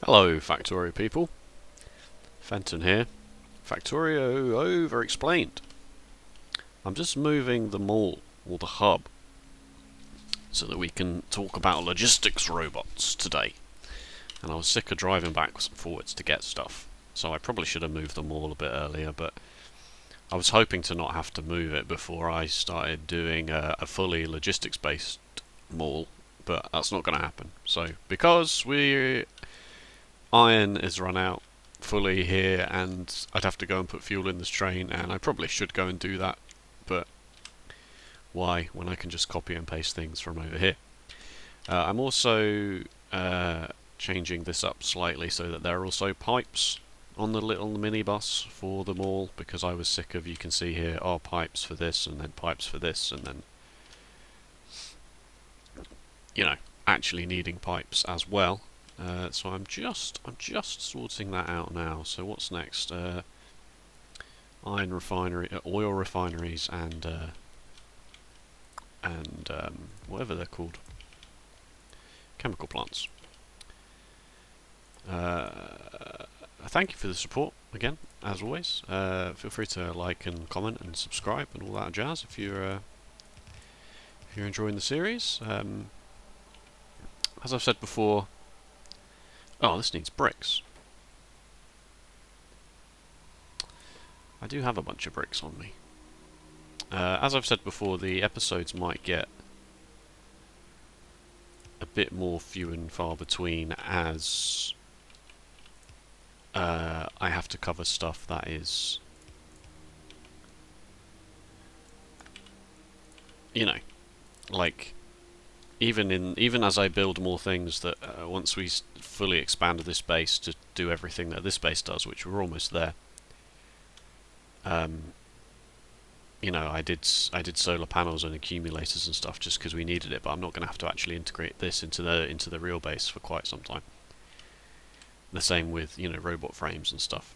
Hello Factorio people, Fenton here. Factorio Overexplained. I'm just moving the mall, or the hub, so that we can talk about logistics robots today. And I was sick of driving backwards and forwards to get stuff, so I probably should have moved the mall a bit earlier, but I was hoping to not have to move it before I started doing a fully logistics based mall, but that's not going to happen. So because iron is run out fully here, and I'd have to go and put fuel in this train, and I probably should go and do that, but why when I can just copy and paste things from over here. I'm also changing this up slightly so that there are also pipes on the little minibus for the mall, because I was sick of, you can see here, pipes for this and then pipes for this, and then actually needing pipes as well. So I'm just sorting that out now. So what's next? Iron refinery, oil refineries, and whatever they're called, chemical plants. Thank you for the support again, as always. Feel free to like and comment and subscribe and all that jazz if you're enjoying the series. As I've said before. Oh, this needs bricks. I do have a bunch of bricks on me. As I've said before, the episodes might get a bit more few and far between, as I have to cover stuff that is, like, even as I build more things, that once we fully expand this base to do everything that this base does, which we're almost there. I did solar panels and accumulators and stuff just because we needed it, but I'm not going to have to actually integrate this into the real base for quite some time. The same with robot frames and stuff.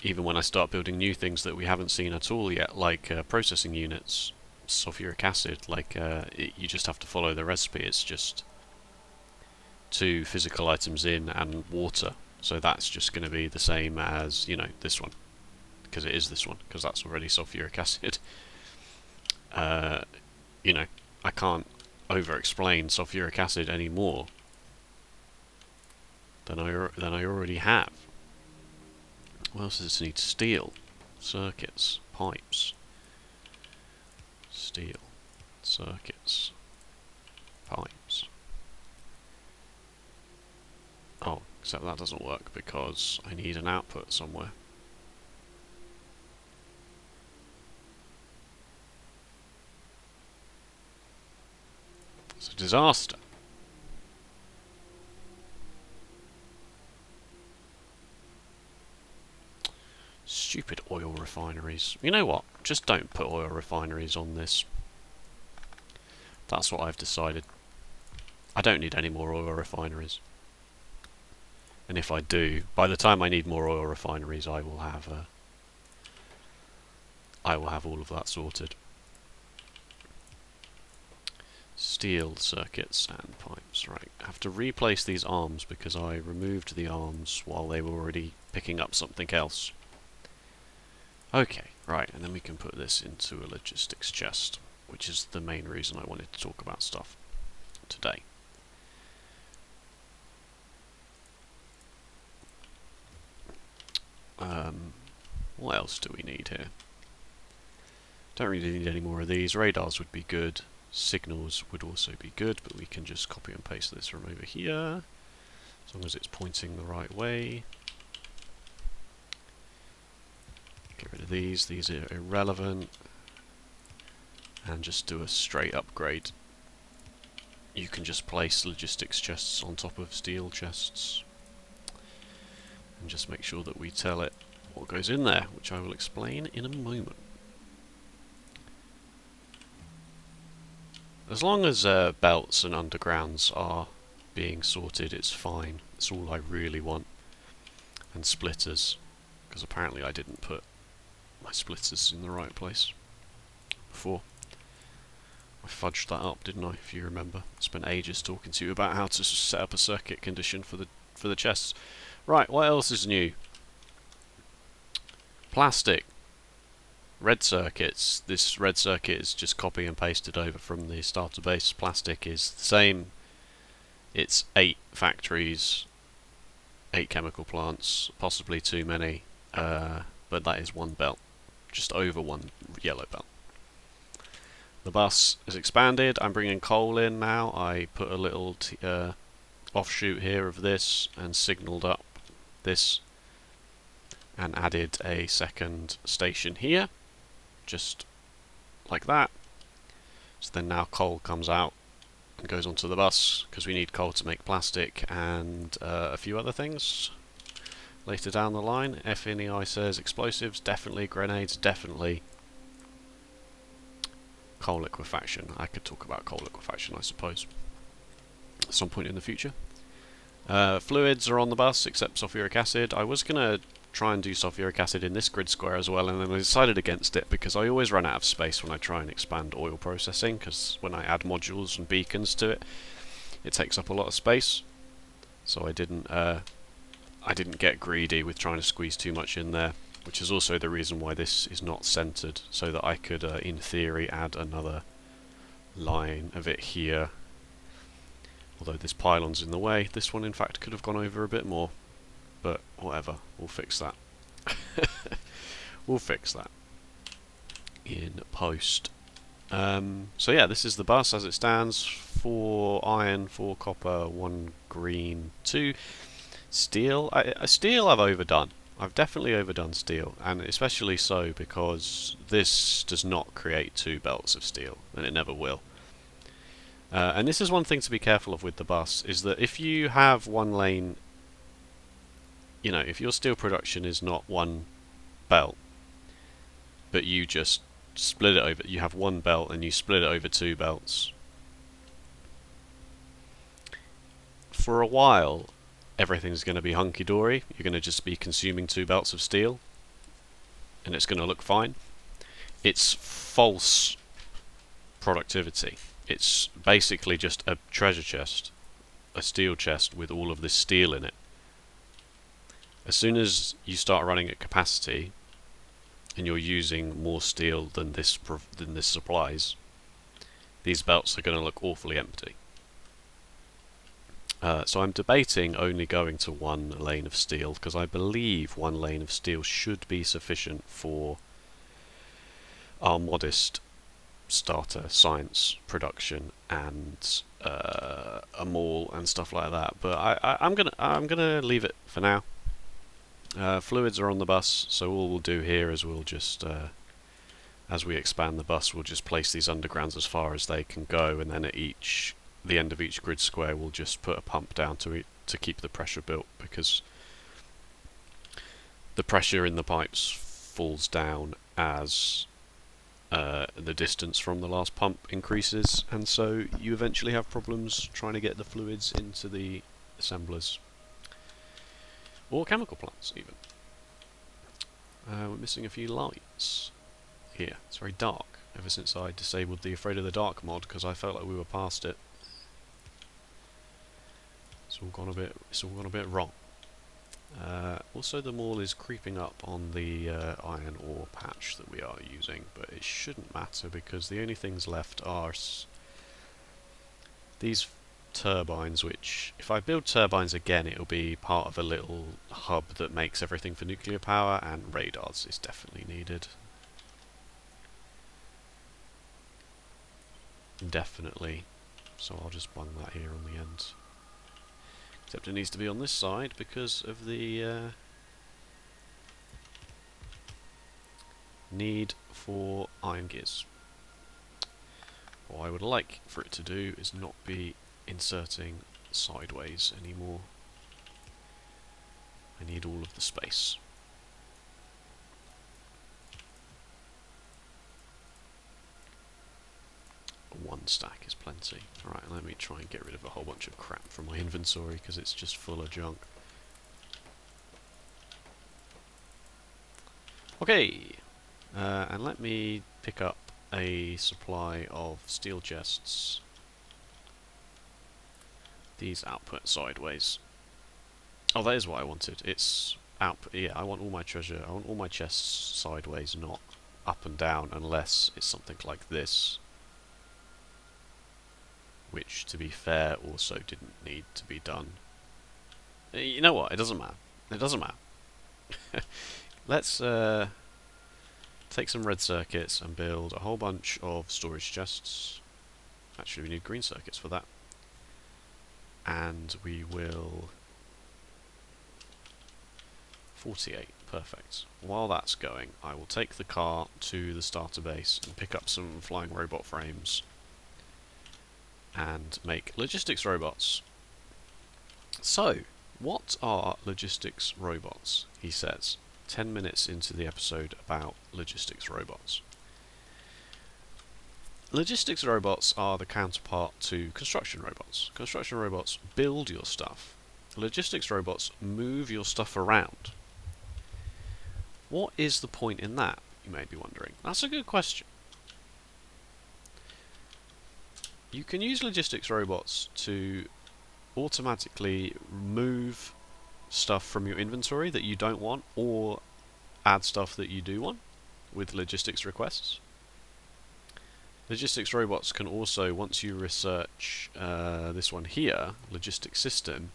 Even when I start building new things that we haven't seen at all yet, like processing units, sulfuric acid, you just have to follow the recipe. It's just 2 physical items in and water. So that's just going to be the same as, this one. Because it is this one, because that's already sulfuric acid. I can't over-explain sulfuric acid any more than I already have. What else does this need? Steel, circuits, pipes. Steel, circuits, pipes. Oh, except that doesn't work because I need an output somewhere. It's a disaster. Stupid oil refineries. You know what? Just don't put oil refineries on this. That's what I've decided. I don't need any more oil refineries. And if I do, by the time I need more oil refineries, I will have all of that sorted. Steel circuits and pipes. Right, I have to replace these arms because I removed the arms while they were already picking up something else. Okay, right, and then we can put this into a logistics chest, which is the main reason I wanted to talk about stuff today. What else do we need here? Don't really need any more of these. Radars would be good. Signals would also be good, but we can just copy and paste this from over here, as long as it's pointing the right way. Get rid of these. These are irrelevant. And just do a straight upgrade. You can just place logistics chests on top of steel chests. And just make sure that we tell it what goes in there, which I will explain in a moment. As long as belts and undergrounds are being sorted, it's fine. It's all I really want. And splitters, because apparently I didn't put my splitters in the right place before. My fudged that up, didn't I? If you remember, spent ages talking to you about how to set up a circuit condition for the chests. Right, what else is new? Plastic. Red circuits. This red circuit is just copy and pasted over from the starter base. Plastic is the same. It's 8 factories, 8 chemical plants, possibly too many, but that is one belt, just over one yellow belt. The bus is expanded. I'm bringing coal in now. I put a little offshoot here of this and signalled up this and added a second station here, just like that. So then now coal comes out and goes onto the bus, because we need coal to make plastic and a few other things later down the line. FNEI says explosives, definitely. Grenades, definitely. Coal liquefaction. I could talk about coal liquefaction, I suppose, at some point in the future. Fluids are on the bus, except sulfuric acid. I was going to try and do sulfuric acid in this grid square as well, and then I decided against it because I always run out of space when I try and expand oil processing, because when I add modules and beacons to it, it takes up a lot of space. So I didn't get greedy with trying to squeeze too much in there, which is also the reason why this is not centered, so that I could, in theory, add another line of it here. Although this pylon's in the way, this one in fact could have gone over a bit more. But whatever, we'll fix that. We'll fix that in post. So yeah, this is the bus as it stands. 4 iron, 4 copper, 1 green, 2 steel. Steel I've overdone. I've definitely overdone steel, and especially so because this does not create 2 belts of steel, and it never will. And this is one thing to be careful of with the bus, is that if you have one lane, you know, if your steel production is not one belt, but you just split it over, you have one belt and you split it over 2 belts, for a while everything's going to be hunky-dory. You're going to just be consuming 2 belts of steel, and it's going to look fine. It's false productivity. It's basically just a treasure chest, a steel chest with all of this steel in it. As soon as you start running at capacity, and you're using more steel than this supplies, these belts are going to look awfully empty. So I'm debating only going to 1 lane of steel, because I believe 1 lane of steel should be sufficient for our modest starter science production and a mall and stuff like that. But I'm gonna leave it for now. Fluids are on the bus, so all we'll do here is we'll just as we expand the bus, we'll just place these undergrounds as far as they can go, and then at the end of each grid square we'll just put a pump down to keep the pressure built, because the pressure in the pipes falls down as the distance from the last pump increases, and so you eventually have problems trying to get the fluids into the assemblers. Or chemical plants, even. We're missing a few lights here. It's very dark, ever since I disabled the Afraid of the Dark mod, because I felt like we were past it. It's all gone a bit wrong. Also, the mall is creeping up on the iron ore patch that we are using, but it shouldn't matter, because the only things left are these turbines, which, if I build turbines again, it'll be part of a little hub that makes everything for nuclear power, and radars is definitely needed. Definitely. So I'll just bung that here on the end. Except it needs to be on this side because of the need for iron gears. What I would like for it to do is not be inserting sideways anymore. I need all of the space. One stack is plenty. Alright, let me try and get rid of a whole bunch of crap from my inventory, because it's just full of junk. Okay, and let me pick up a supply of steel chests. These output sideways. Oh, that is what I wanted. It's output. Yeah, I want all my treasure. I want all my chests sideways, not up and down, unless it's something like this. Which, to be fair, also didn't need to be done. You know what? It doesn't matter. It doesn't matter. Let's take some red circuits and build a whole bunch of storage chests. Actually, we need green circuits for that. And we will... 48, perfect. While that's going, I will take the car to the starter base and pick up some flying robot frames and make logistics robots. So, what are logistics robots? He says, 10 minutes into the episode about logistics robots. Logistics robots are the counterpart to construction robots. Construction robots build your stuff. Logistics robots move your stuff around. What is the point in that, you may be wondering? That's a good question. You can use logistics robots to automatically move stuff from your inventory that you don't want, or add stuff that you do want with logistics requests. Logistics robots can also, once you research this one here, logistics system,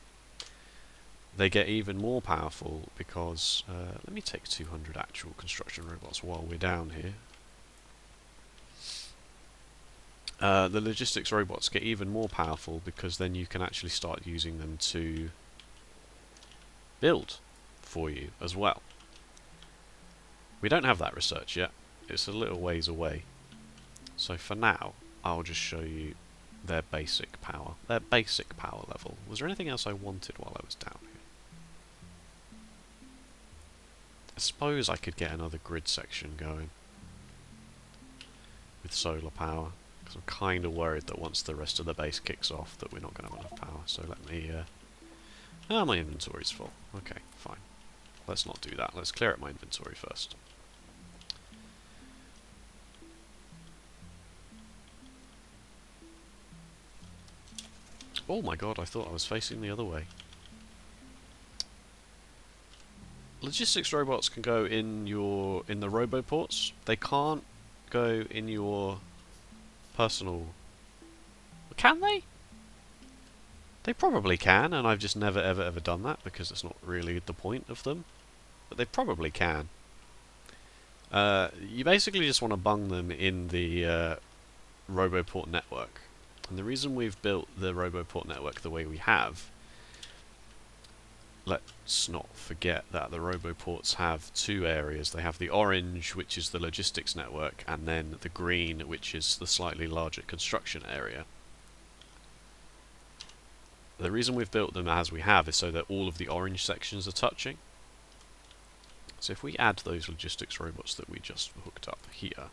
they get even more powerful because, let me take 200 actual construction robots while we're down here. The logistics robots get even more powerful because then you can actually start using them to build for you as well. We don't have that research yet. It's a little ways away. So for now, I'll just show you their basic power. Their basic power level. Was there anything else I wanted while I was down here? I suppose I could get another grid section going with solar power, because I'm kind of worried that once the rest of the base kicks off that we're not going to have enough power. So let me... my inventory's full. Okay, fine. Let's not do that. Let's clear out my inventory first. Oh my god, I thought I was facing the other way. Logistics robots can go in the roboports. They can't go in your personal... Can they? They probably can, and I've just never ever done that because it's not really the point of them. But they probably can. You basically just want to bung them in the roboport network. And the reason we've built the roboport network the way we have, let's not forget that the roboports have two areas. They have the orange, which is the logistics network, and then the green, which is the slightly larger construction area. The reason we've built them as we have is so that all of the orange sections are touching. So if we add those logistics robots that we just hooked up here...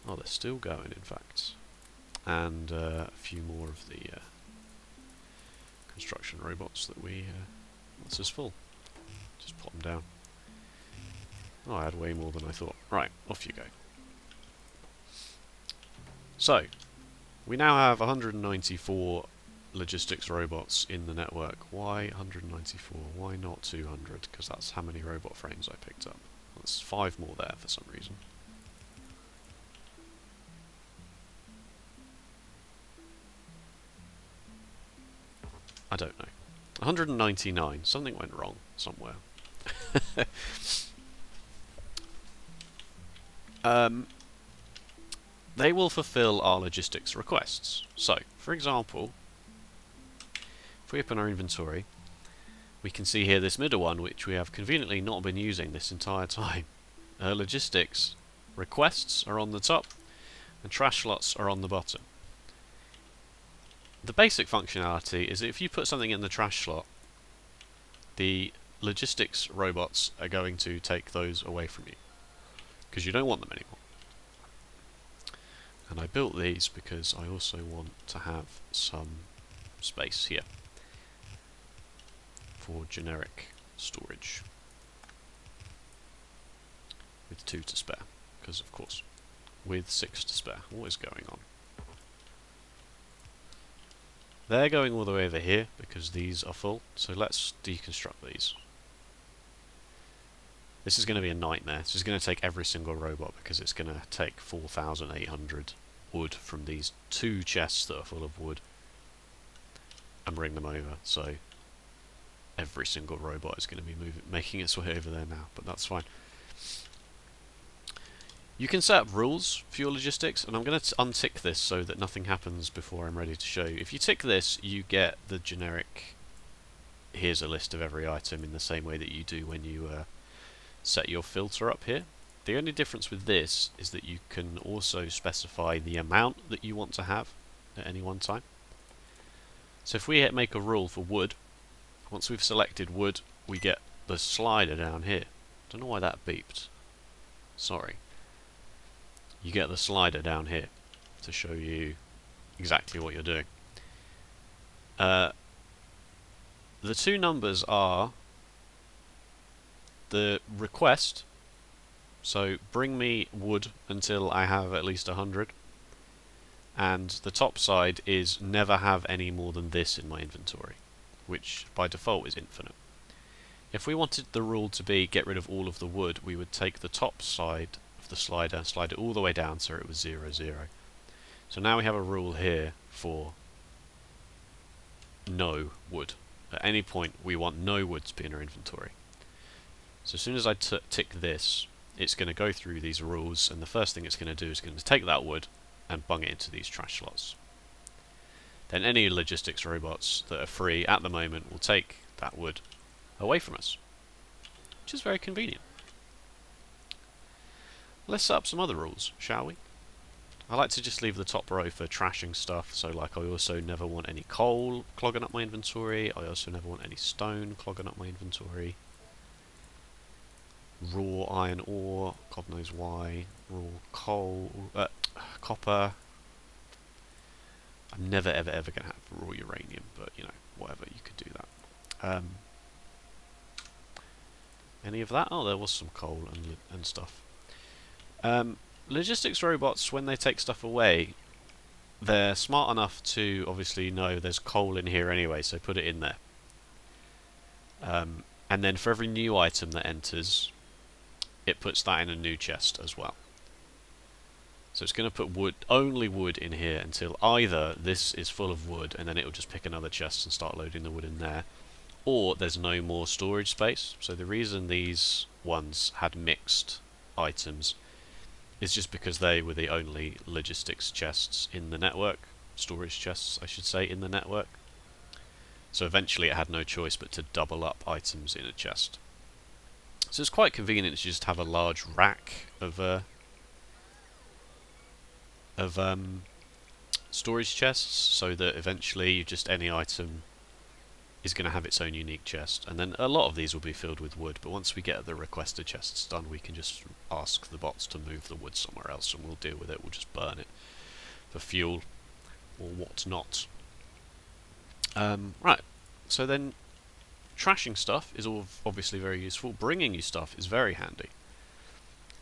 Oh, they're still going, in fact. And a few more of the construction robots that we... This is full. Just pop them down. Oh, I had way more than I thought. Right, off you go. So, we now have 194 logistics robots in the network. Why 194? Why not 200? Because that's how many robot frames I picked up. There's 5 more there for some reason. I don't know. 199. Something went wrong somewhere. They will fulfill our logistics requests. So, for example, if we open our inventory, we can see here this middle one, which we have conveniently not been using this entire time. Logistics requests are on the top, and trash slots are on the bottom. The basic functionality is that if you put something in the trash slot, the logistics robots are going to take those away from you, because you don't want them anymore. And I built these because I also want to have some space here for generic storage, with 2 to spare. because of course, with 6 to spare. What is going on? They're going all the way over here because these are full, so let's deconstruct these. This is going to be a nightmare. This is going to take every single robot because it's going to take 4,800 wood from these 2 chests that are full of wood and bring them over. So every single robot is going to be making its way over there now, but that's fine. You can set up rules for your logistics, and I'm going to untick this so that nothing happens before I'm ready to show you. If you tick this, you get the generic, here's a list of every item in the same way that you do when you set your filter up here. The only difference with this is that you can also specify the amount that you want to have at any one time. So if we make a rule for wood, once we've selected wood, we get the slider down here. Don't know why that beeped. Sorry. You get the slider down here to show you exactly what you're doing. The 2 numbers are the request, so bring me wood until I have at least 100, and the top side is never have any more than this in my inventory, which by default is infinite. If we wanted the rule to be get rid of all of the wood, we would take the top side of the slider and slide it all the way down so it was 0, 0. So now we have a rule here for no wood. At any point we want no wood to be in our inventory. So as soon as I tick this, it's going to go through these rules, and the first thing it's going to do is going to take that wood and bung it into these trash slots. Then any logistics robots that are free at the moment will take that wood away from us, which is very convenient. Let's set up some other rules, shall we? I like to just leave the top row for trashing stuff, so like I also never want any coal clogging up my inventory, I also never want any stone clogging up my inventory. Raw iron ore, God knows why, raw coal, copper. I'm never ever ever going to have raw uranium, but you know, whatever, you could do that. Any of that? Oh, there was some coal and stuff. Logistics robots, when they take stuff away, they're smart enough to obviously know there's coal in here anyway, so put it in there. And then for every new item that enters, it puts that in a new chest as well. So it's going to put wood, only wood in here until either this is full of wood and then it will just pick another chest and start loading the wood in there, or there's no more storage space. So the reason these ones had mixed items is just because they were the only logistics chests in the network, storage chests I should say, in the network. So eventually it had no choice but to double up items in a chest. So it's quite convenient to just have a large rack of storage chests, so that eventually just any item is going to have its own unique chest, and then a lot of these will be filled with wood, but once we get the requested chests done, we can just ask the bots to move the wood somewhere else and we'll deal with it. We'll just burn it for fuel or whatnot. Right, so then trashing stuff is all obviously very useful. Bringing you stuff is very handy.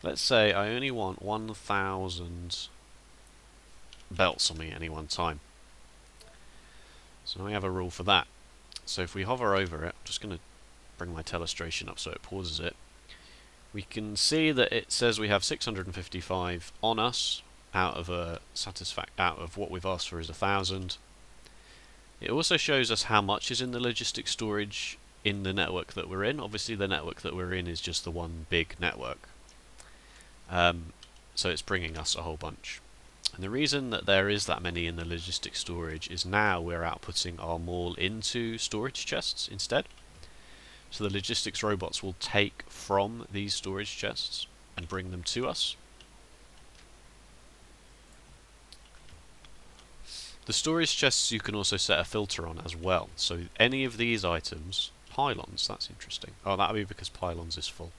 Let's say I only want 1,000 belts on me at any one time. So now we have a rule for that. So if we hover over it, I'm just going to bring my telestration up so it pauses it. We can see that it says we have 655 on us out of what we've asked for is 1,000. It also shows us how much is in the logistics storage in the network that we're in. Obviously the network that we're in is just the one big network. So it's bringing us a whole bunch. And the reason that there is that many in the logistics storage is now we're outputting our maul into storage chests instead. So the logistics robots will take from these storage chests and bring them to us. The storage chests you can also set a filter on as well. So any of these items, pylons, that's interesting. Oh, that'll be because pylons is full.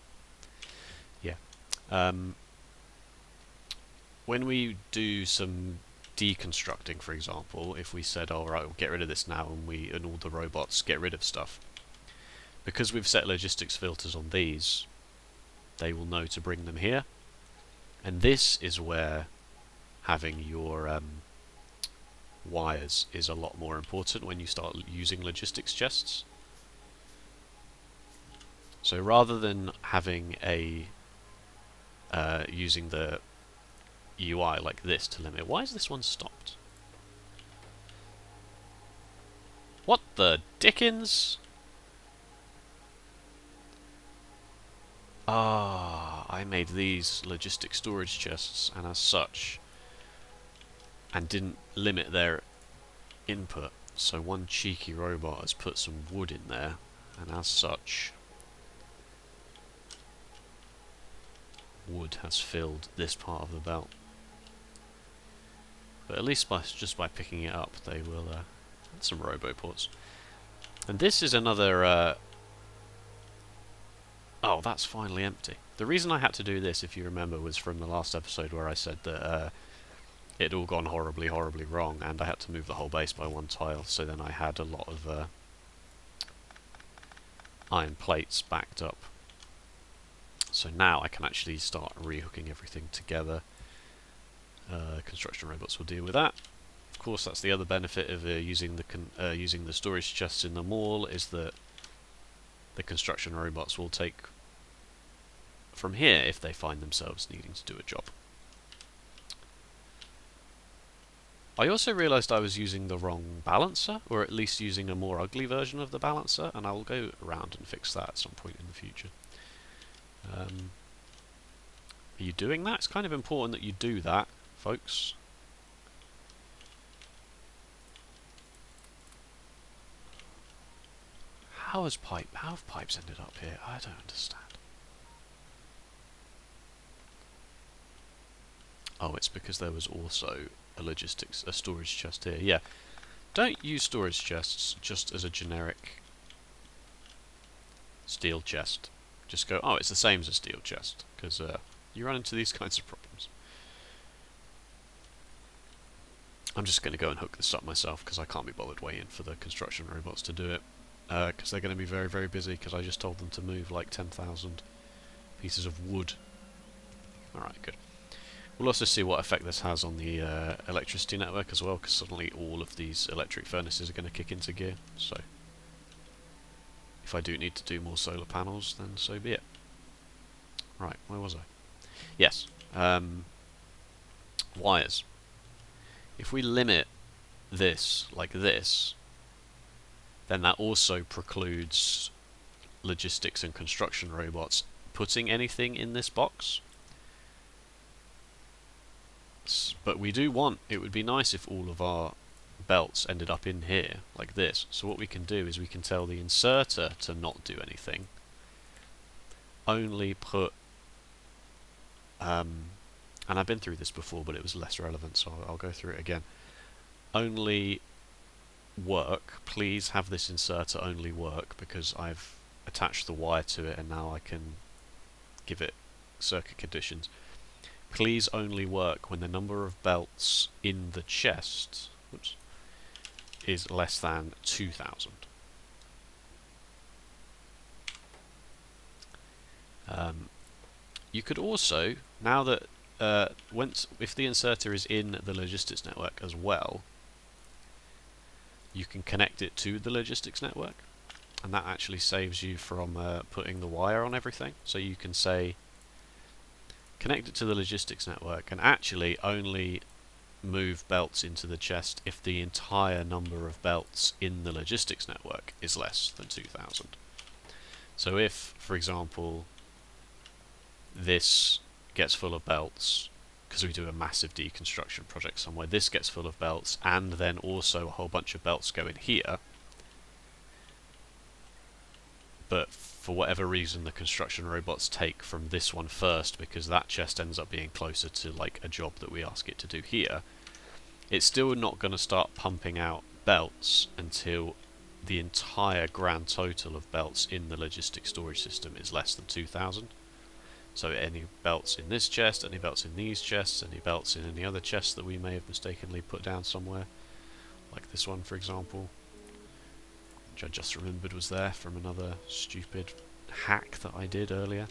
Yeah. When we do some deconstructing, for example, if we said, all right, we'll get rid of this now, and all the robots get rid of stuff, because we've set logistics filters on these, they will know to bring them here. And this is where having your wires is a lot more important when you start using logistics chests. So rather than having a using the UI like this to limit, why is this one stopped? What the dickens? Ah, I made these logistic storage chests, and as such, and didn't limit their input. So one cheeky robot has put some wood in there, and as such, wood has filled this part of the belt. But at least just by picking it up, they will add some roboports. And this is another. Oh, that's finally empty. The reason I had to do this, if you remember, was from the last episode where I said that it had all gone horribly, horribly wrong, and I had to move the whole base by one tile. So then I had a lot of iron plates backed up. So now I can actually start rehooking everything together. Construction robots will deal with that. Of course, that's the other benefit of using the storage chests in the mall, is that the construction robots will take from here if they find themselves needing to do a job. I also realised I was using the wrong balancer, or at least using a more ugly version of the balancer, and I will go around and fix that at some point in the future. Are you doing that? It's kind of important that you do that, folks. How have pipes ended up here? I don't understand. Oh, it's because there was also a storage chest here. Yeah, don't use storage chests just as a generic steel chest. Just go, oh, it's the same as a steel chest, because you run into these kinds of problems. I'm just going to go and hook this up myself, because I can't be bothered waiting for the construction robots to do it. Because they're going to be very, very busy, because I just told them to move like 10,000 pieces of wood. Alright, good. We'll also see what effect this has on the electricity network as well, because suddenly all of these electric furnaces are going to kick into gear. So, if I do need to do more solar panels, then so be it. Right, where was I? Yes, wires. If we limit this like this, then that also precludes logistics and construction robots putting anything in this box. But we do want, it would be nice if all of our belts ended up in here, like this. So what we can do is we can tell the inserter to not do anything. Only put, and I've been through this before, but it was less relevant, so I'll go through it again. Only work, please have this inserter only work, because I've attached the wire to it and now I can give it circuit conditions. Please only work when the number of belts in the chest is less than 2,000. You could also, now that if the inserter is in the logistics network as well, you can connect it to the logistics network, and that actually saves you from putting the wire on everything. So you can say connect it to the logistics network and actually only move belts into the chest if the entire number of belts in the logistics network is less than 2,000. So if, for example, this gets full of belts, because we do a massive deconstruction project somewhere, this gets full of belts, and then also a whole bunch of belts go in here, but for whatever reason the construction robots take from this one first, because that chest ends up being closer to like a job that we ask it to do here, it's still not going to start pumping out belts until the entire grand total of belts in the logistics storage system is less than 2,000. So any belts in this chest, any belts in these chests, any belts in any other chests that we may have mistakenly put down somewhere, like this one for example, which I just remembered was there from another stupid hack that I did earlier.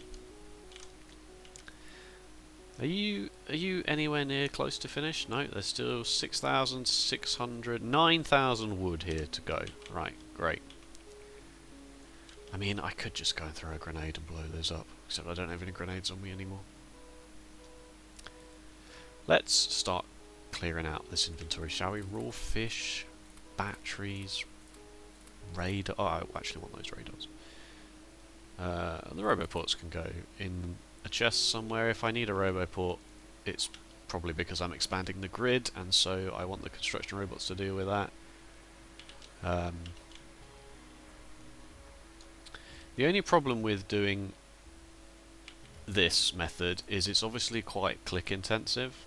Are you anywhere near close to finish? No, there's still 6,600, 9,000 wood here to go. Right, great. I mean, I could just go and throw a grenade and blow those up, except I don't have any grenades on me anymore. Let's start clearing out this inventory, shall we? Raw fish, batteries, radar. Oh, I actually want those radars. The roboports can go in a chest somewhere. If I need a roboport, it's probably because I'm expanding the grid, and so I want the construction robots to deal with that. The only problem with doing this method is it's obviously quite click intensive.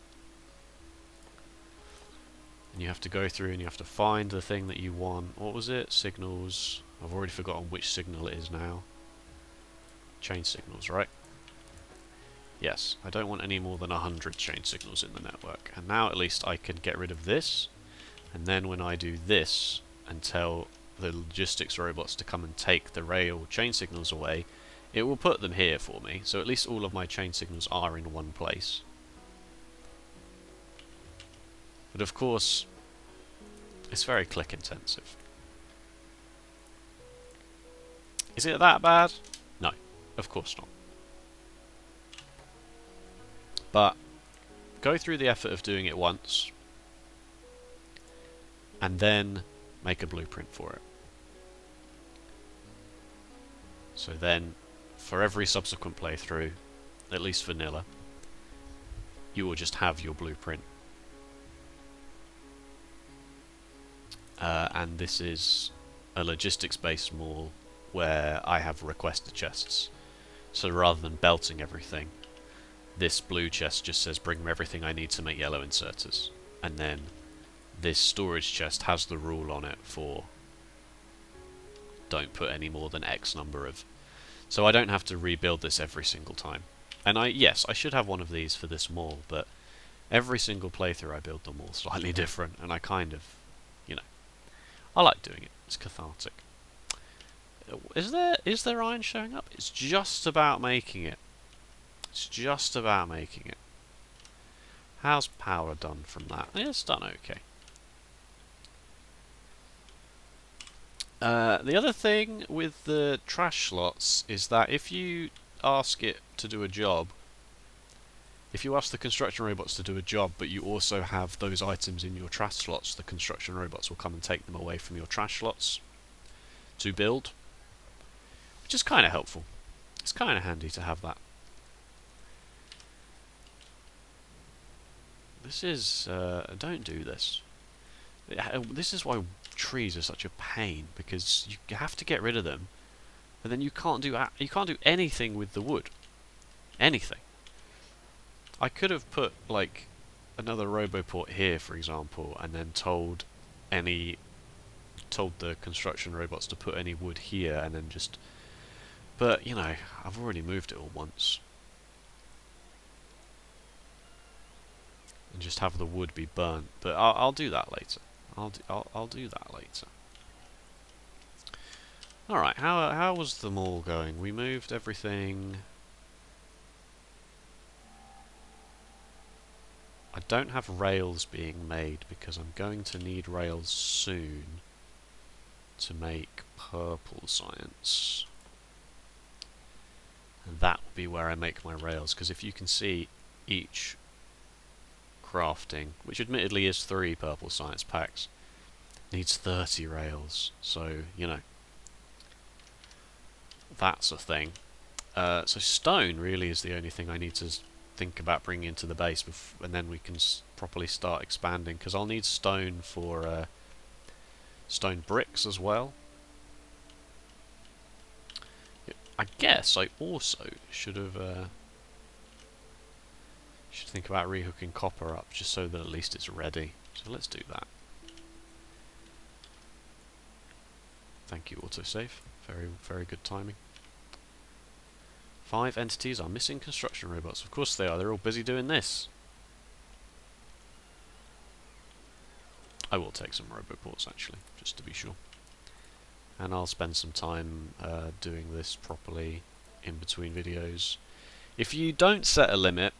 And you have to go through and you have to find the thing that you want. What was it? Signals. I've already forgotten which signal it is now. Chain signals, right? Yes, I don't want any more than 100 chain signals in the network. And now at least I can get rid of this. And then when I do this and tell the logistics robots to come and take the rail chain signals away, it will put them here for me. So at least all of my chain signals are in one place. But of course, it's very click intensive. Is it that bad? No, of course not. But go through the effort of doing it once, and then make a blueprint for it. So then, for every subsequent playthrough, at least vanilla, you will just have your blueprint. And this is a logistics-based mall where I have requested chests. So rather than belting everything, this blue chest just says bring me everything I need to make yellow inserters. And then this storage chest has the rule on it for don't put any more than X number of. So I don't have to rebuild this every single time. And yes, I should have one of these for this mall, but every single playthrough I build them all slightly different, and I kind of, you know, I like doing it. It's cathartic. Is there iron showing up? It's just about making it. It's just about making it. How's power done from that? It's done okay. The other thing with the trash slots is that if you ask it to do a job, if you ask the construction robots to do a job, but you also have those items in your trash slots, the construction robots will come and take them away from your trash slots to build, which is kind of helpful. It's kind of handy to have that. This is... don't do this. This is why trees are such a pain, because you have to get rid of them, and then you can't do anything with the wood. Anything. I could have put like another roboport here, for example, and then told the construction robots to put any wood here, and then just. But you know, I've already moved it all once, and just have the wood be burnt. But I'll do that later. I'll do that later. All right. How was the mall going? We moved everything. I don't have rails being made because I'm going to need rails soon to make purple science. And that will be where I make my rails, because if you can see, each crafting, which admittedly is 3 purple science packs, needs 30 rails. So, you know, that's a thing. So stone really is the only thing I need to think about bringing into the base, and then we can properly start expanding, because I'll need stone for stone bricks as well. I guess I also should have should think about rehooking copper up, just so that at least it's ready. So let's do that. Thank you, autosave. Very, very good timing. 5 entities are missing construction robots. Of course they are. They're all busy doing this. I will take some roboports actually, just to be sure. And I'll spend some time doing this properly in between videos. If you don't set a limit,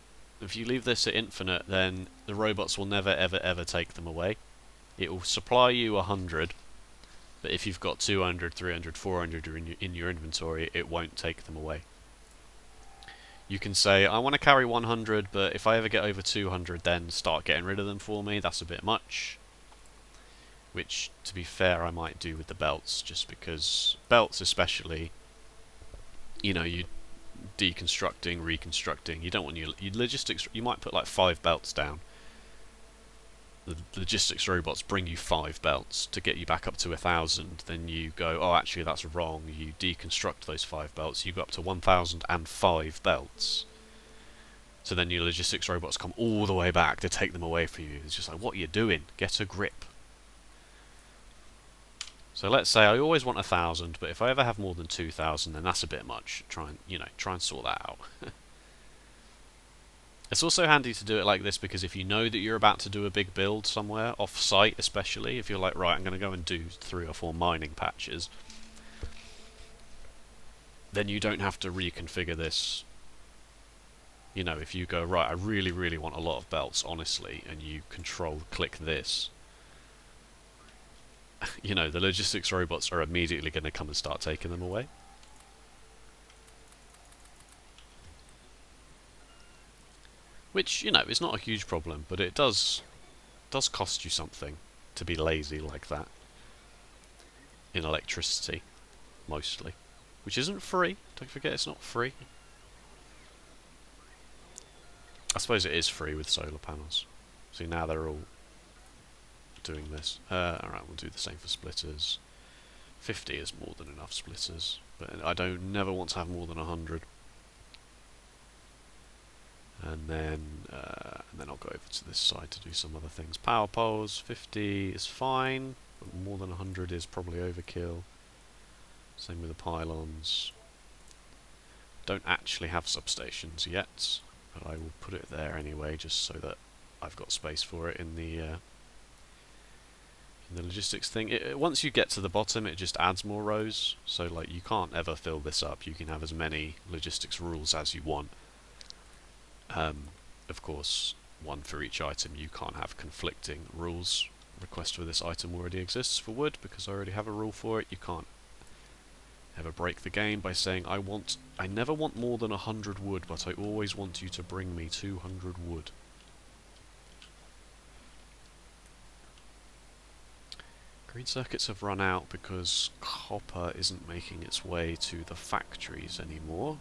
If you leave this at infinite, then the robots will never ever ever take them away. It will supply you 100, but if you've got 200, 300, 400 in your inventory, it won't take them away. You can say, I want to carry 100, but if I ever get over 200, then start getting rid of them for me. That's a bit much. Which, to be fair, I might do with the belts, just because belts especially, you know, you deconstructing, reconstructing, you don't want your logistics, you might put like 5 belts down. The logistics robots bring you 5 belts to get you back up to 1,000, then you go, oh actually that's wrong, you deconstruct those 5 belts, you go up to 1,005 belts. So then your logistics robots come all the way back to take them away from you. It's just like, what are you doing? Get a grip. So let's say I always want 1,000, but if I ever have more than 2,000, then that's a bit much. Try and sort that out. It's also handy to do it like this because if you know that you're about to do a big build somewhere, off-site especially, if you're like, right, I'm going to go and do 3 or 4 mining patches, then you don't have to reconfigure this. You know, if you go, right, I really, really want a lot of belts, honestly, and you control-click this, you know, the logistics robots are immediately going to come and start taking them away. Which, you know, is not a huge problem, but it does cost you something to be lazy like that. In electricity, mostly. Which isn't free. Don't forget it's not free. I suppose it is free with solar panels. See, now they're all doing this. Alright, we'll do the same for splitters. 50 is more than enough splitters, but I never want to have more than 100. And then I'll go over to this side to do some other things. Power poles, 50 is fine, but more than 100 is probably overkill. Same with the pylons. Don't actually have substations yet, but I will put it there anyway, just so that I've got space for it in the logistics thing. Once you get to the bottom, it just adds more rows, so like you can't ever fill this up. You can have as many logistics rules as you want. Of course, one for each item. You can't have conflicting rules. Request for this item already exists for wood because I already have a rule for it. You can't ever break the game by saying I never want more than 100 wood, but I always want you to bring me 200 wood. Green circuits have run out because copper isn't making its way to the factories anymore.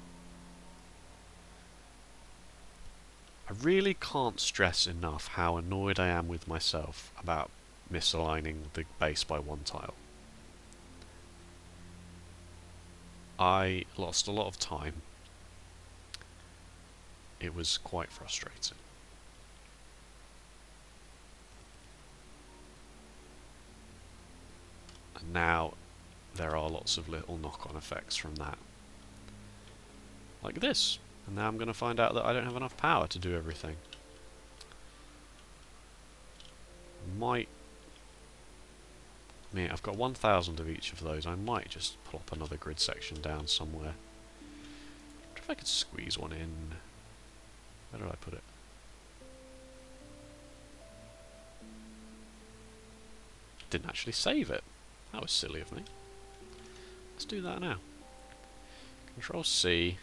I really can't stress enough how annoyed I am with myself about misaligning the base by 1 tile. I lost a lot of time. It was quite frustrating. And now there are lots of little knock-on effects from that. Like this. And now I'm going to find out that I don't have enough power to do everything. I mean, I've got 1,000 of each of those. I might just plop another grid section down somewhere. I wonder if I could squeeze one in. Where did I put it? Didn't actually save it. That was silly of me. Let's do that now. Control C.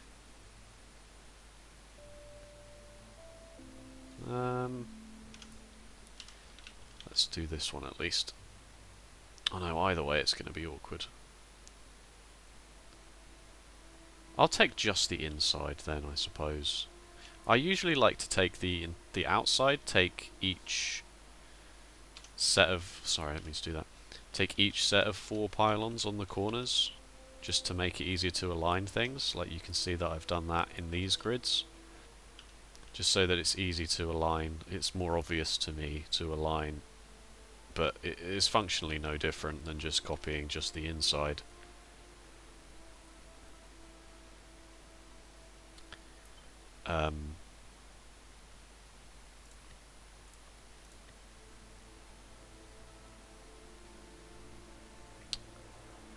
Let's do this one at least. Oh no, either way it's going to be awkward. I'll take just the inside then, I suppose. I usually like to take the outside, take each set of... Sorry, I didn't mean to do that. Take each set of 4 pylons on the corners, just to make it easier to align things. Like you can see that I've done that in these grids. Just so that it's easy to align. It's more obvious to me to align, but it is functionally no different than just copying just the inside.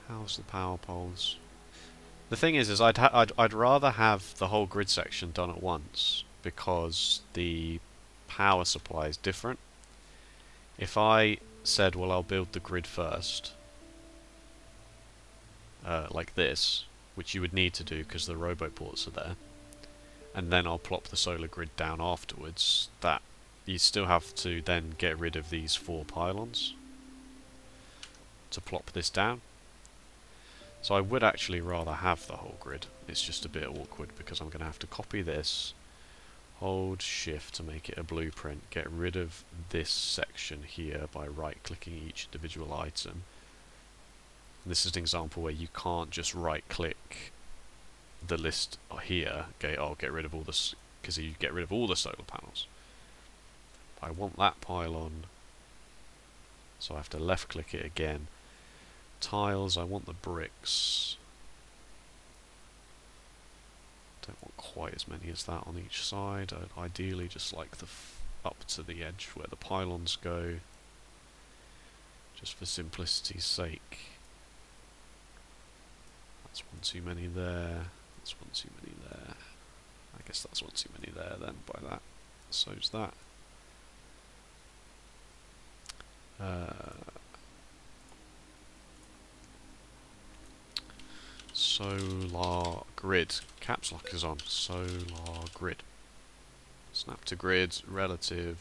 How's the power poles? The thing is I'd rather have the whole grid section done at once, because the power supply is different. If I said, well, I'll build the grid first, like this, which you would need to do because the roboports are there, and then I'll plop the solar grid down afterwards, that you still have to then get rid of these 4 pylons to plop this down. So I would actually rather have the whole grid. It's just a bit awkward because I'm going to have to copy this, hold shift to make it a blueprint, get rid of this section here by right clicking each individual item. This is an example where you can't just right click the list here, okay, I'll get rid of all this, because you get rid of all the solar panels. I want that pylon, so I have to left click it again. Tiles, I want the bricks. Don't want quite as many as that on each side. I'd ideally just like the up to the edge where the pylons go, just for simplicity's sake. That's one too many there. That's one too many there. I guess that's one too many there then, by that. So's that. Solar grid. Caps lock is on. Solar grid. Snap to grid, relative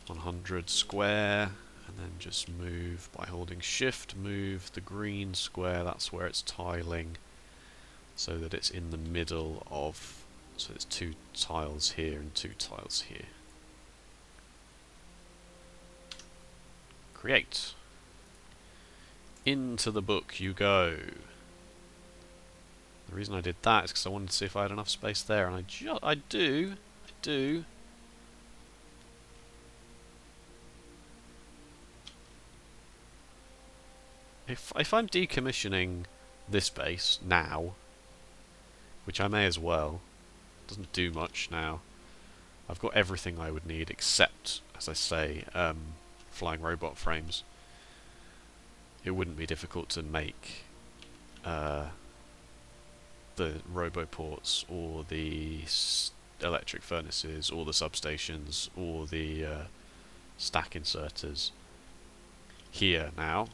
100 square, and then just move by holding shift, move the green square, that's where it's tiling, so that it's in the middle of, so it's 2 tiles here and 2 tiles here. Create. Into the book you go. The reason I did that is because I wanted to see if I had enough space there, and I do. If I'm decommissioning this base now, which I may as well, doesn't do much now. I've got everything I would need except, as I say, flying robot frames. It wouldn't be difficult to make the roboports or the electric furnaces or the substations or the stack inserters here now.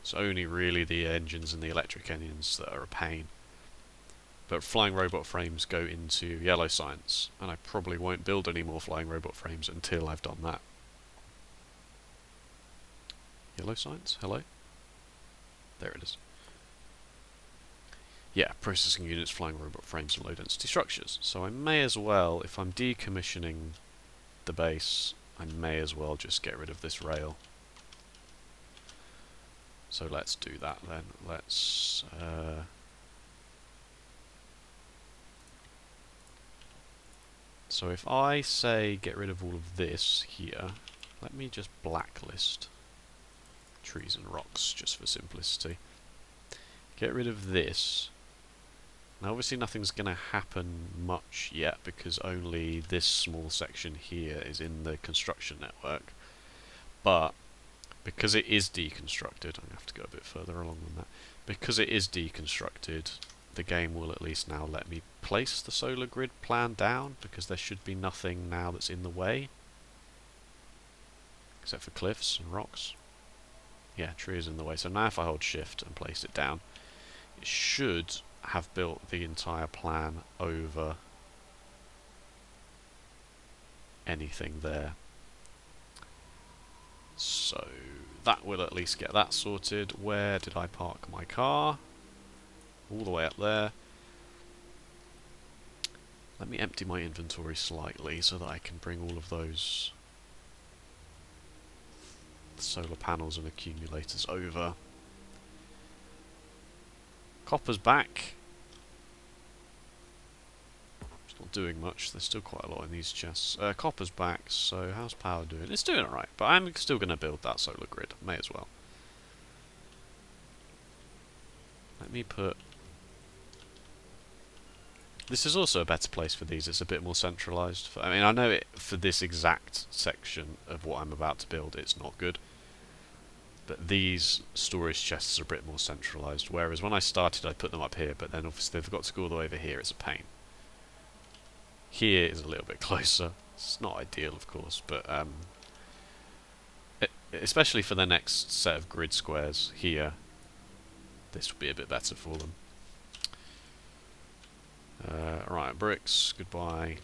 It's only really the engines and the electric engines that are a pain. But flying robot frames go into yellow science, and I probably won't build any more flying robot frames until I've done that. Yellow science? Hello? There it is. Yeah, processing units, flying robot frames, and low density structures. So I may as well, if I'm decommissioning the base, I may as well just get rid of this rail. So let's do that then. Let's so if I say get rid of all of this here, let me just blacklist trees and rocks just for simplicity. Get rid of this. Now obviously nothing's going to happen much yet because only this small section here is in the construction network. But because it is deconstructed, I'm going to have to go a bit further along than that. Because it is deconstructed, the game will at least now let me place the solar grid plan down, because there should be nothing now that's in the way. Except for cliffs and rocks. Yeah, tree is in the way. So now if I hold shift and place it down, it should have built the entire plan over anything there. So that will at least get that sorted. Where did I park my car? All the way up there. Let me empty my inventory slightly so that I can bring all of those solar panels and accumulators over. Copper's back. It's not doing much. There's still quite a lot in these chests. Copper's back, so how's power doing? It's doing alright, but I'm still going to build that solar grid. May as well. Let me put... This is also a better place for these. It's a bit more centralised. I mean, I know it for this exact section of what I'm about to build, it's not good. But these storage chests are a bit more centralised, whereas when I started I put them up here, but then obviously they've got to go all the way over here, it's a pain. Here is a little bit closer. It's not ideal, of course, but especially for the next set of grid squares here, this would be a bit better for them. Right, bricks, goodbye.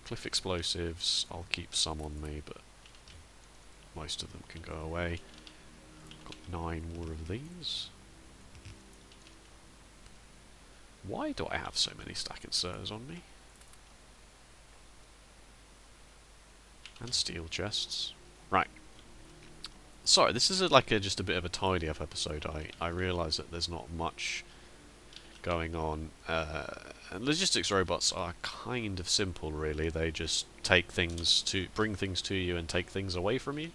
Cliff explosives, I'll keep some on me, but most of them can go away. Got 9 more of these. Why do I have so many stack inserters on me? And steel chests. Right. Sorry, this is just a bit of a tidy up episode. I realise that there's not much going on. And logistics robots are kind of simple, really. They just bring things to you and take things away from you,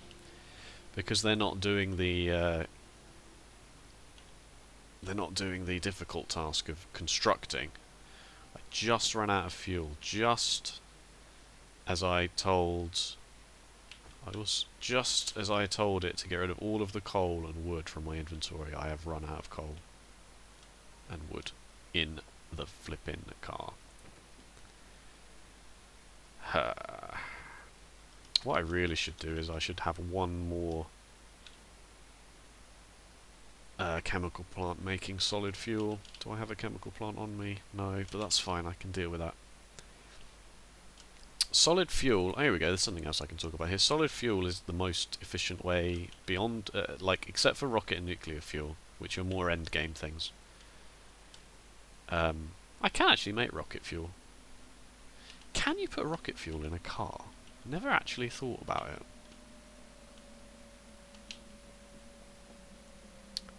because they're not doing the difficult task of constructing. I just ran out of fuel, just as I told it to get rid of all of the coal and wood from my inventory. I have run out of coal and wood in the flipping car. What I really should do is I should have one more chemical plant making solid fuel. Do I have a chemical plant on me? No, but that's fine, I can deal with that. Solid fuel, here we go, there's something else I can talk about here. Solid fuel is the most efficient way beyond, except for rocket and nuclear fuel, which are more end game things. I can actually make rocket fuel. Can you put rocket fuel in a car? Never actually thought about it.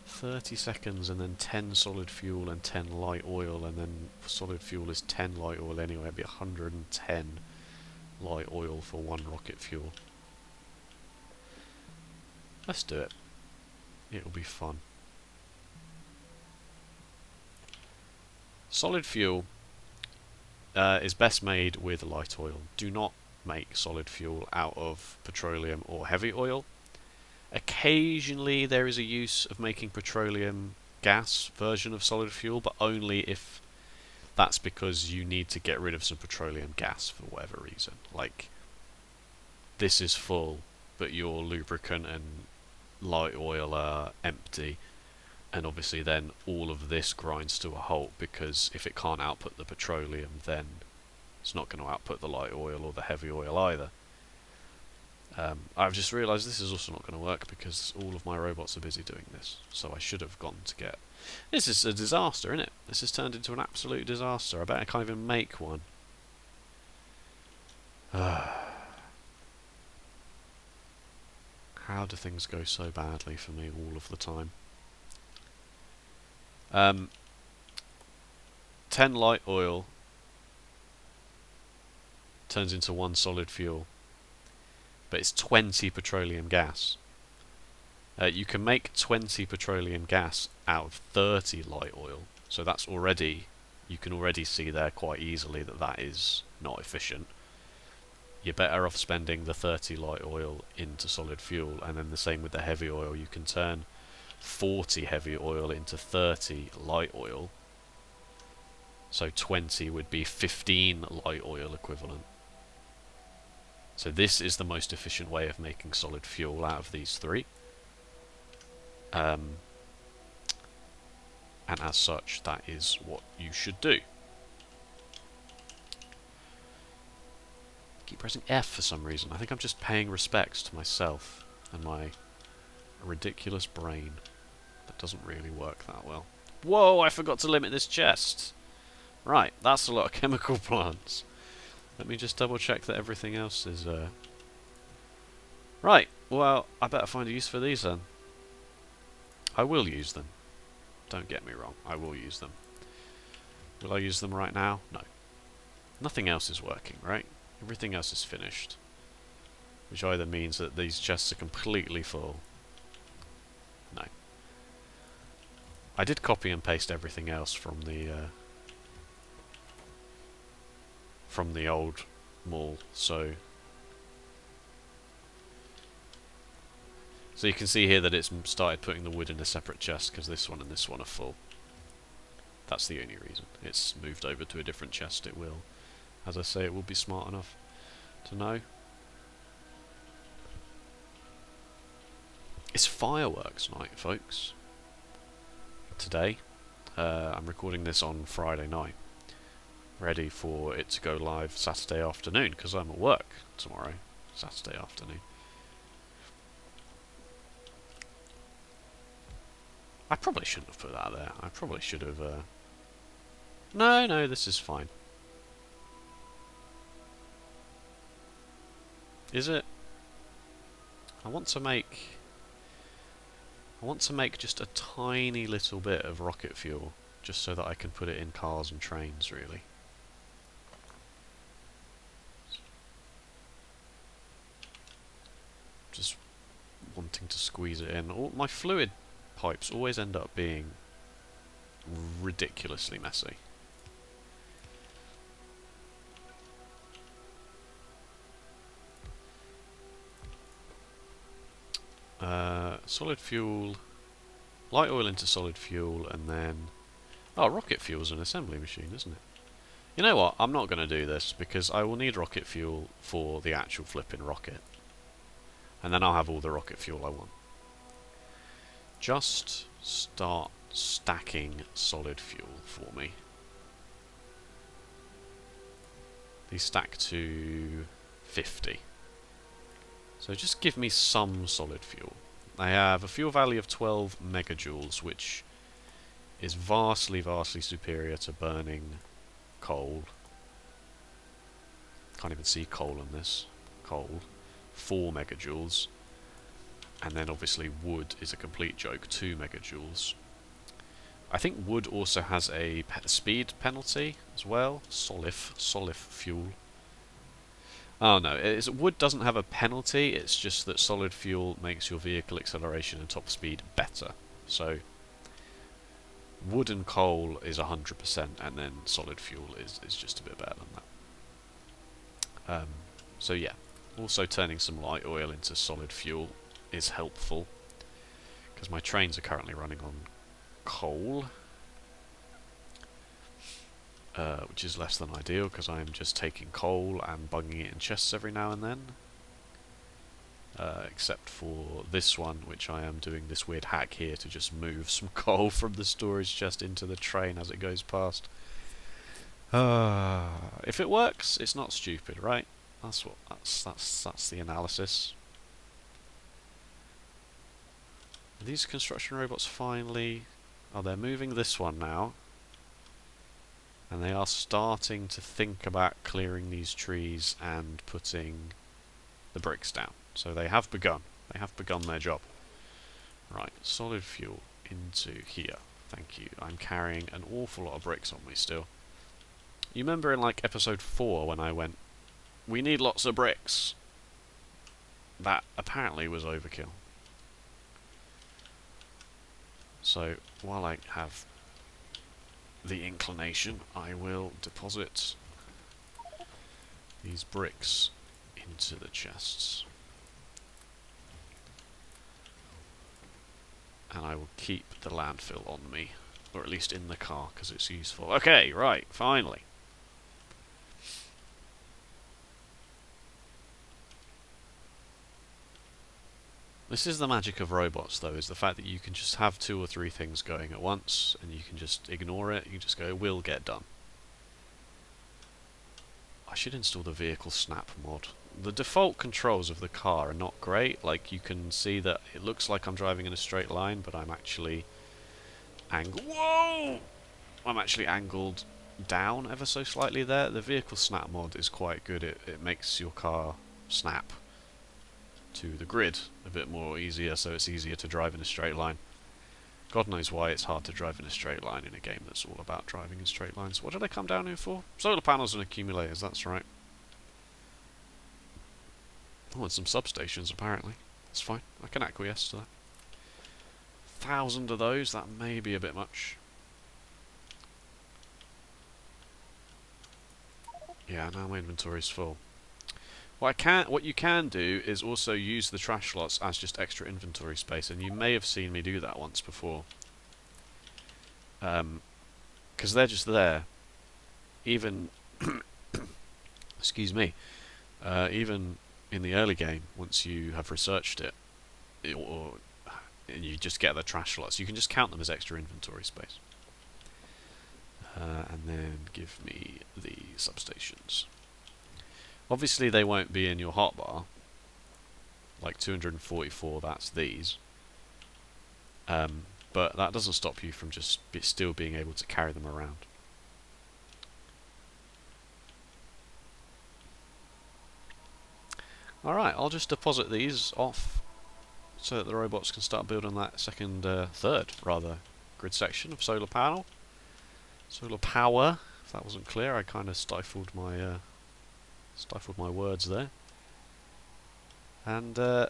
30 seconds and then 10 solid fuel and 10 light oil, and then solid fuel is 10 light oil anyway. It'd be 110 light oil for 1 rocket fuel. Let's do it. It'll be fun. Solid fuel is best made with light oil. Do not make solid fuel out of petroleum or heavy oil. Occasionally there is a use of making petroleum gas version of solid fuel, but only if that's because you need to get rid of some petroleum gas for whatever reason. Like, this is full, but your lubricant and light oil are empty, and obviously then all of this grinds to a halt, because if it can't output the petroleum, then it's not going to output the light oil or the heavy oil either. I've just realised this is also not going to work because all of my robots are busy doing this, so I should have gone to get... This is a disaster, isn't it? This has turned into an absolute disaster. I bet I can't even make one. How do things go so badly for me all of the time? 10 light oil turns into 1 solid fuel, but it's 20 petroleum gas. You can make 20 petroleum gas out of 30 light oil, so that's already, you can already see there quite easily that that is not efficient. You're better off spending the 30 light oil into solid fuel, and then the same with the heavy oil. You can turn 40 heavy oil into 30 light oil, so 20 would be 15 light oil equivalent. So this is the most efficient way of making solid fuel out of these 3. And as such, that is what you should do. Keep pressing F for some reason. I think I'm just paying respects to myself and my ridiculous brain that doesn't really work that well. Whoa, I forgot to limit this chest. Right, that's a lot of chemical plants. Let me just double check that everything else is... Right, well, I better find a use for these then. I will use them. Don't get me wrong, I will use them. Will I use them right now? No. Nothing else is working, right? Everything else is finished. Which either means that these chests are completely full. No. I did copy and paste everything else from the old mall, so you can see here that it's started putting the wood in a separate chest because this one and this one are full. That's the only reason. It's moved over to a different chest, it will as I say, it will be smart enough to know. It's fireworks night, folks. Today, I'm recording this on Friday night, ready for it to go live Saturday afternoon, because I'm at work tomorrow, Saturday afternoon. I probably shouldn't have put that there. I probably should have... No, this is fine. Is it? I want to make just a tiny little bit of rocket fuel, just so that I can put it in cars and trains, really. Just wanting to squeeze it in. My fluid pipes always end up being ridiculously messy. Solid fuel, light oil into solid fuel, and then... Oh, rocket fuel's an assembly machine, isn't it? You know what, I'm not going to do this, because I will need rocket fuel for the actual flipping rocket. And then I'll have all the rocket fuel I want. Just start stacking solid fuel for me. These stack to 50. So just give me some solid fuel. I have a fuel value of 12 megajoules, which is vastly superior to burning coal. Can't even see coal in this. Coal. 4 megajoules. And then obviously wood is a complete joke, 2 megajoules. I think wood also has a speed penalty as well. Solif fuel. Oh no, wood doesn't have a penalty, it's just that solid fuel makes your vehicle acceleration and top speed better. So, wood and coal is 100%, and then solid fuel is just a bit better than that. So yeah, also turning some light oil into solid fuel is helpful, because my trains are currently running on coal. Which is less than ideal, because I'm just taking coal and bunging it in chests every now and then. Except for this one, which I am doing this weird hack here to just move some coal from the storage chest into the train as it goes past. If it works, it's not stupid, right? That's the analysis. Are these construction robots finally... Oh, they're moving this one now. And they are starting to think about clearing these trees and putting the bricks down. So they have begun. They have begun their job. Right, solid fuel into here. Thank you. I'm carrying an awful lot of bricks on me still. You remember in like episode 4 when I went, we need lots of bricks? That apparently was overkill. So while I have the inclination, I will deposit these bricks into the chests. And I will keep the landfill on me, or at least in the car, because it's useful. Okay, right, finally. This is the magic of robots, though, is the fact that you can just have 2 or 3 things going at once, and you can just ignore it. You just go, will get done. I should install the vehicle snap mod. The default controls of the car are not great. Like, you can see that it looks like I'm driving in a straight line, but I'm actually Whoa! I'm actually angled down ever so slightly there. The vehicle snap mod is quite good. It makes your car snap to the grid a bit more easier, so it's easier to drive in a straight line. God knows why it's hard to drive in a straight line in a game that's all about driving in straight lines. What did I come down here for? Solar panels and accumulators, that's right. Oh, and some substations apparently. That's fine, I can acquiesce to that. 1,000 of those, that may be a bit much. Yeah, now my inventory's full. What you can do is also use the trash slots as just extra inventory space, and you may have seen me do that once before. Because they're just there. Even excuse me, even in the early game, once you have researched it, or you just get the trash slots, you can just count them as extra inventory space. And then give me the substations. Obviously they won't be in your hotbar, like 244, that's these. But that doesn't stop you from just still being able to carry them around. Alright, I'll just deposit these off so that the robots can start building that third grid section of solar power. If that wasn't clear, I kind of stifled my words there. And we'll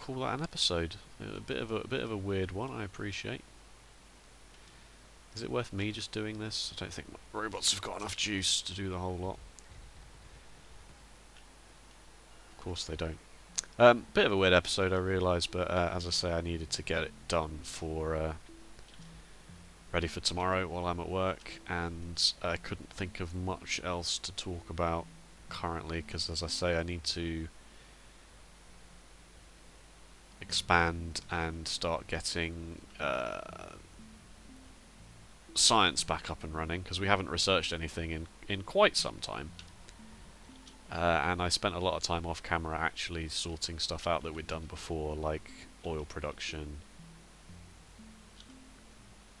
call that an episode. A bit of a weird one, I appreciate. Is it worth me just doing this? I don't think my robots have got enough juice to do the whole lot. Of course they don't. Bit of a weird episode, I realise, but as I say, I needed to get it done for ready for tomorrow while I'm at work, and I couldn't think of much else to talk about currently, because as I say, I need to expand and start getting science back up and running, because we haven't researched anything in quite some time. And I spent a lot of time off camera actually sorting stuff out that we'd done before, like oil production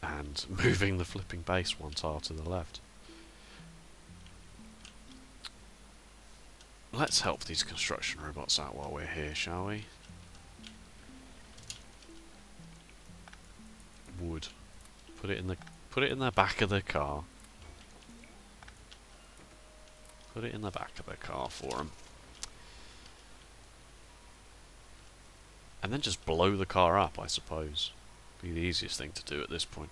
and moving the flipping base one tile to the left. Let's help these construction robots out while we're here, shall we? Wood. Put it in the back of the car. Put it in the back of the car for him. And then just blow the car up, I suppose. Be the easiest thing to do at this point.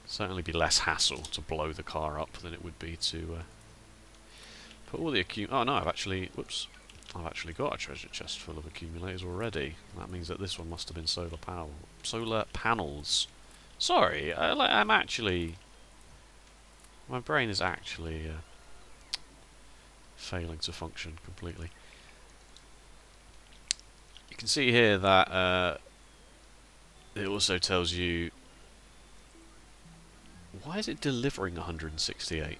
Certainly be less hassle to blow the car up than it would be to put all the oh no, I've actually got a treasure chest full of accumulators already. That means that this one must have been solar panels. Sorry, I'm actually... My brain is actually failing to function completely. You can see here that it also tells you... Why is it delivering 168?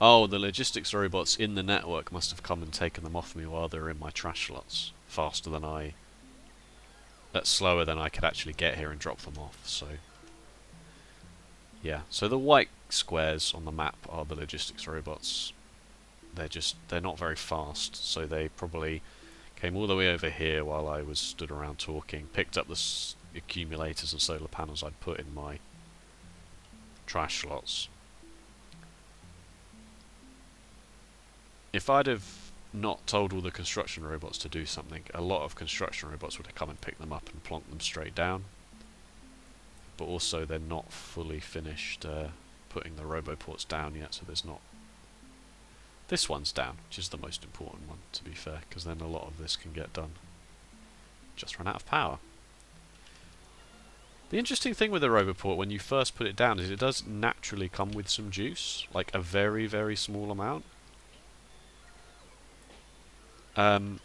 Oh, the logistics robots in the network must have come and taken them off me while they're in my trash slots. Faster than that's slower than I could actually get here and drop them off, so... Yeah, so the white squares on the map are the logistics robots. They're not very fast, so they probably came all the way over here while I was stood around talking, picked up the accumulators and solar panels I'd put in my trash slots. If I'd have not told all the construction robots to do something, a lot of construction robots would have come and picked them up and plonked them straight down. But also they're not fully finished putting the roboports down yet, so there's not... This one's down, which is the most important one, to be fair, because then a lot of this can get done. Just run out of power. The interesting thing with the roboport when you first put it down is it does naturally come with some juice, like a very, very small amount. And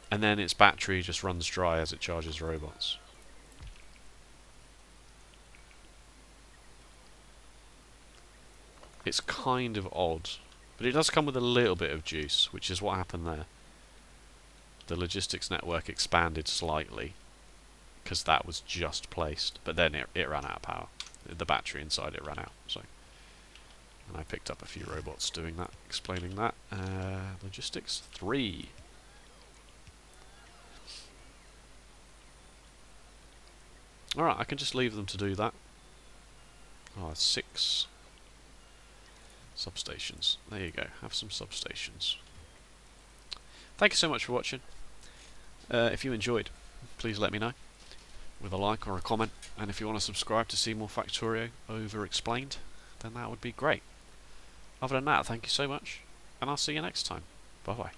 then its battery just runs dry as it charges robots. It's kind of odd, but it does come with a little bit of juice, which is what happened there. The logistics network expanded slightly, because that was just placed, but then it ran out of power. The battery inside it ran out, so... And I picked up a few robots doing that, explaining that. Logistics 3. Alright, I can just leave them to do that. Oh, 6 substations. There you go, have some substations. Thank you so much for watching. If you enjoyed, please let me know with a like or a comment, and if you want to subscribe to see more Factorio Over-Explained, then that would be great. Other than that, thank you so much, and I'll see you next time. Bye bye.